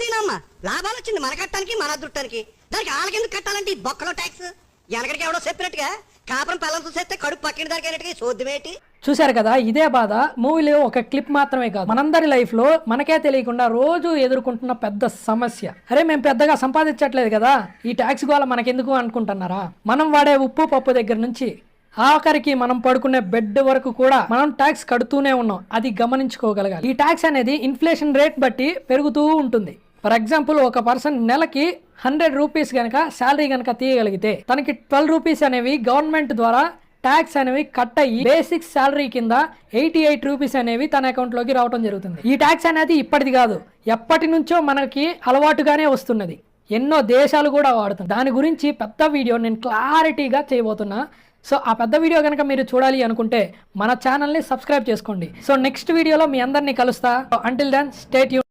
దీనమ్మా లాభాలు వచ్చింది మన కట్టానికి మన అదృష్టానికి, దానికి వాళ్ళకెందుకు కట్టాలంటే ఈ బొక్కలో ట్యాక్స్? వెనకడికి ఎవడో చెప్పినట్టుగా కాపురం పిల్లలు చూసేస్తే కడుపు పక్కిన దానికి అయినట్టుగా చూద్దామేంటి? చూశారు కదా, ఇదే బాధ మూవీలో ఒక క్లిప్ మాత్రమే కాదు, మనందరి లైఫ్ లో మనకే తెలియకుండా రోజు ఎదుర్కొంటున్న పెద్ద సమస్య. అరే మేము పెద్దగా సంపాదించట్లేదు కదా, ఈ ట్యాక్స్ గోళ మనకెందుకు అనుకుంటున్నారా? మనం వాడే ఉప్పు పప్పు దగ్గర నుంచి ఆఖరికి మనం పడుకునే బెడ్ వరకు కూడా మనం ట్యాక్స్ కడుతూనే ఉన్నాం. అది గమనించుకోగలగాలి. ఈ ట్యాక్స్ అనేది ఇన్ఫ్లేషన్ రేట్ బట్టి పెరుగుతూ ఉంటుంది. ఫర్ ఎగ్జాంపుల్, ఒక పర్సన్ నెలకి 100 రూపీస్ కనుక శాలరీ కనుక తీయగలిగితే తనకి 12 రూపీస్ అనేవి గవర్నమెంట్ ద్వారా ట్యాక్స్ అనేవి కట్ అయ్యి బేసిక్ శాలరీ కింద 88 రూపీస్ అనేవి తన అకౌంట్ లోకి రావడం జరుగుతుంది. ఈ ట్యాక్స్ అనేది ఇప్పటిది కాదు, ఎప్పటి నుంచో మనకి అలవాటుగానే వస్తున్నది. ఎన్నో దేశాలు కూడా వాడుతుంది. దాని గురించి పెద్ద వీడియో నేను క్లారిటీగా చేయబోతున్నా. సో ఆ పెద్ద వీడియో కనుక మీరు చూడాలి అనుకుంటే మన ఛానల్ని సబ్స్క్రైబ్ చేసుకోండి. సో నెక్స్ట్ వీడియోలో మీ అందరినీ కలుస్తా. Until then stay tune.